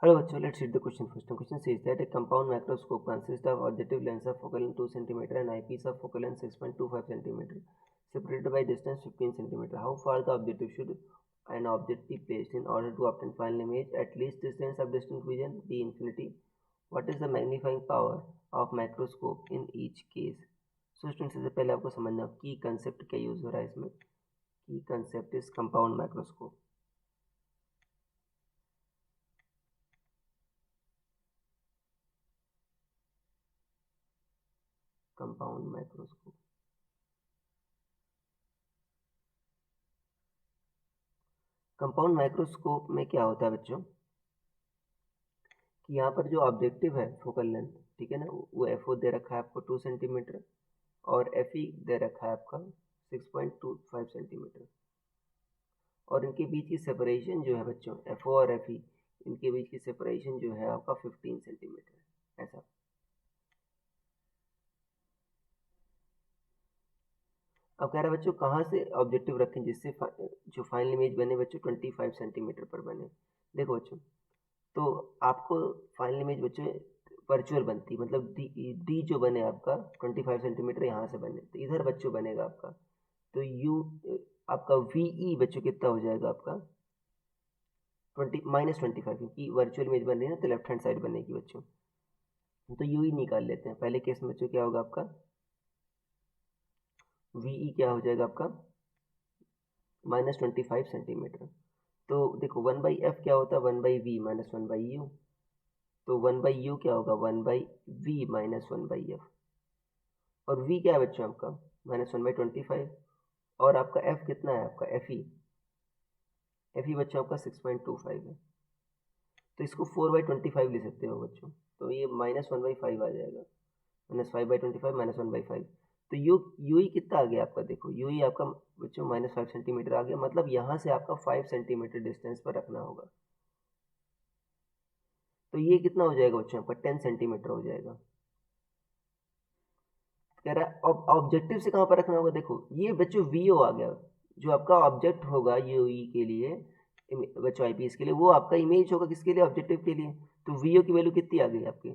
Hello, bachcho. Let's read the question first. The question says that a compound microscope consists of objective lens of focal length 2 cm and eyepiece of focal length 6.25 cm, separated by distance 15 cm. How far the objective should an object be placed in order to obtain final image at least distance of distant vision? B infinity. What is the magnifying power of microscope in each case? So student सबसे पहले आपको समझना की concept क्या use हो रहा है इसमें. की concept is compound microscope. Compound microscope. Compound microscope में क्या होता है बच्चों कि यहाँ पर जो ऑब्जेक्टिव है फोकल लेंथ, ठीक है ना, वो एफ ओ दे रखा है आपको 2 सेंटीमीटर और एफ ई दे रखा है आपका 6.25 सेंटीमीटर. और इनके बीच की सेपरेशन जो है बच्चों एफ ओ और एफ ई, इनके बीच की सेपरेशन जो है आपका 15 सेंटीमीटर ऐसा. अब कह रहा है बच्चों कहाँ से ऑब्जेक्टिव रखें जिससे जो फाइनल इमेज बने बच्चों 25 सेंटीमीटर पर बने. देखो बच्चों, तो आपको फाइनल इमेज बच्चों वर्चुअल बनती है, मतलब डी जो बने आपका 25 सेंटीमीटर यहाँ से बने तो इधर बच्चों बनेगा आपका, तो यू आपका वी ई बच्चों कितना हो जाएगा आपका 20 - 25, क्योंकि वर्चुअल इमेज बन रही है ना तो लेफ्ट हैंड साइड बनेगी बच्चों. तो यू ई निकाल लेते हैं. पहले केस में बच्चों क्या होगा आपका वी ई क्या हो जाएगा आपका -25 सेंटीमीटर. तो देखो 1/f क्या होता है 1/v - 1/u. तो 1/u क्या होगा 1/v - 1/f. और v क्या है बच्चों आपका -1/25. और आपका f कितना है आपका एफ ई बच्चों आपका 6.25 है. तो इसको 4/25 ले सकते हो बच्चों. तो ये -1/5 आ जाएगा. -5/25 -1/5. तो यू ही कितना आ गया आपका, देखो यू ही आपका बच्चों -5 सेंटीमीटर आ गया. मतलब यहाँ से आपका 5 सेंटीमीटर डिस्टेंस पर रखना होगा. तो ये कितना हो जाएगा बच्चों आपका 10 सेंटीमीटर हो जाएगा. कह रहा है ऑब्जेक्टिव से कहाँ पर रखना होगा. देखो ये बच्चों वी ओ आ गया. जो आपका ऑब्जेक्ट होगा यूई के लिए बच्चों आईपीएस के लिए, वो आपका इमेज होगा किसके लिए ऑब्जेक्टिव के लिए. तो वीओ की वैल्यू कितनी आ गई आपकी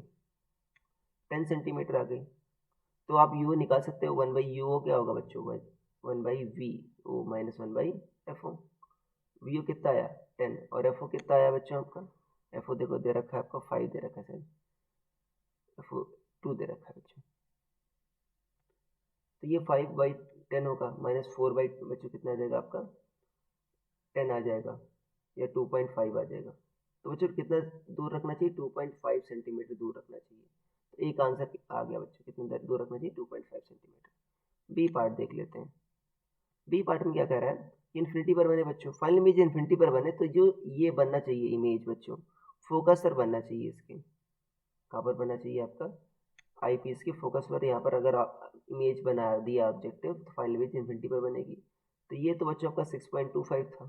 10 सेंटीमीटर आ गई. तो आप यू निकाल सकते हो 1/यू क्या होगा बच्चों 1/वी ओ -1/एफ ओ. वीओ कितना आया 10 और एफ ओ कितना आया बच्चों आपका एफ ओ देखो दे रखा है आपका 5 दे रखा है शायद, एफ ओ 2 दे रखा है बच्चों. तो ये 5/10 होगा -4 बाई बच्चों कितना आ जाएगा आपका 10 आ जाएगा या 2.5 आ जाएगा. तो बच्चों कितना दूर रखना चाहिए 2.5 सेंटीमीटर दूर रखना चाहिए. तो एक आंसर आ गया बच्चों कितनी दूर रखना चाहिए 2.5 सेंटीमीटर. बी पार्ट देख लेते हैं. बी पार्ट में क्या कह रहा है इन्फिनिटी पर बने बच्चों फाइनल इमेज इन्फिनिटी पर बने तो जो ये बनना चाहिए इमेज बच्चों फोकस पर बनना चाहिए. इसके कहाँ पर बनना चाहिए आपका आई पीस के फोकस पर. यहाँ पर अगर इमेज बना दिया ऑब्जेक्टिव तो फाइनल इमेज इन्फिनिटी पर बनेगी. तो ये तो बच्चों आपका 6.25 था.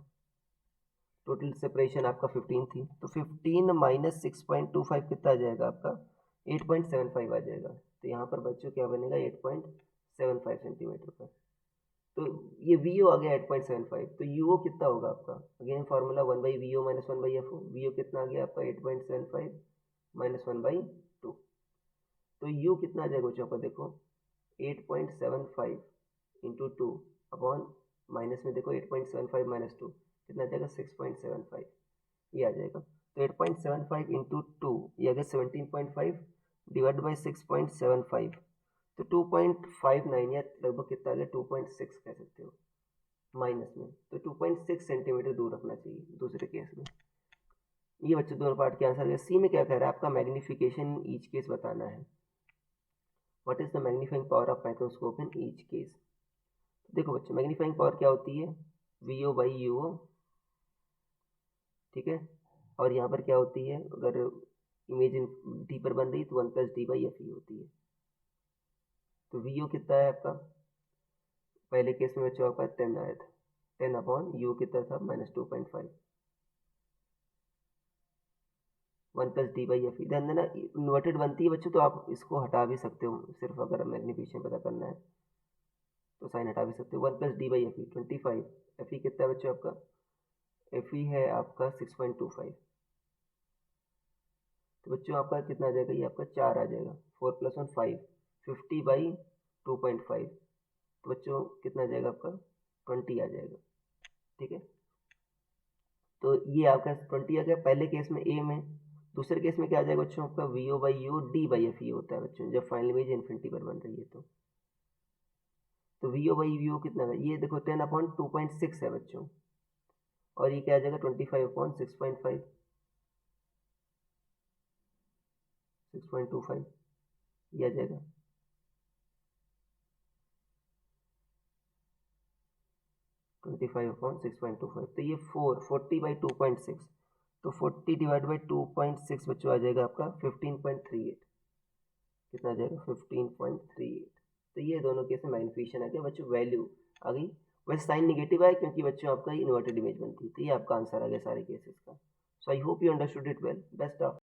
टोटल सेपरेशन आपका 15 थी. तो 15 - 6.25 कितना आ जाएगा आपका 8.75 आ जाएगा. तो यहाँ पर बच्चों क्या बनेगा 8.75 सेंटीमीटर पर. तो ये वी ओ आ गया 8.75. तो यू ओ कितना होगा आपका अगेन फार्मूला 1/वी ओ - 1/एफ ओ. वी ओ कितना आ गया आपका 8.75 - 1/2. तो यू कितना आ जाएगा बच्चों आपका देखो 8.75 इंटू 2 अपॉन माइनस में देखो 8.75 - 2 कितना आ जाएगा 6.75 ये आ जाएगा. तो 8.75 इंटू 2 ये आ गया 17.5 डिवाइड बाई 6.75. तो 2.59 या लगभग कितना आ गया 2.6 कह सकते हो माइनस में. तो 2.6 सेंटीमीटर दूर रखना चाहिए दूसरे केस में. ये बच्चे दोनों पार्ट के आंसर है. सी में क्या कह रहा है आपका मैग्निफिकेशन ईच केस बताना है. What is the magnifying power of microscope in each case. देखो बच्चों मैग्नीफाइंग पावर क्या होती है वी ओ बाई यू ओ, ठीक है. और यहाँ पर क्या होती है अगर इमेज डी पर बन रही तो 1+d/f होती है. तो वी ओ कितना है आपका पहले केस में बच्चों आपका 10 आया था. 10 अपॉन यू कितना था -2.5 1+d/f. ध्यान देना इन्वर्टेड बनती है बच्चों तो आप इसको हटा भी सकते हो. सिर्फ अगर मैग्निफिकेशन पता करना है तो साइन हटा भी सकते हो. 1+d/f 25. एफ ई कितना है बच्चों आपका एफ ई है आपका 6.25. तो बच्चों आपका कितना आ जाएगा, ये आपका 4 आ जाएगा, 4 + 1 5, 50/2.5, तो बच्चों कितना आ जाएगा आपका 20 आ जाएगा। ठीक है, तो ये आपका 20 आ गया पहले केस में ए में। दूसरे केस में क्या आ जाएगा बच्चों, आपका VO/U D/F ये होता है बच्चों, जब फाइनल इमेज इन्फिनिटी पर बन रही है तो VO/U कितना है, ये देखो 10/2.6 है बच्चों, और ये क्या आ जाएगा 25/6.5, 6.25 ये आ जाएगा। ट्वेंटी फाइव अपॉन 6.25, तो ये 40/2.6, तो 40/2.6 बच्चों आ जाएगा आपका 15.38, कितना आ जाएगा 15.38। तो ये दोनों केस में मैग्नीफिकेशन आ गया बच्चों, वैल्यू आ गई। वैसे साइन निगेटिव है क्योंकि बच्चों आपका इन्वर्टेड इमेज बनती है, तो ये आपका आंसर आ गया सारे केसेस का। So I hope you understood it well. Best of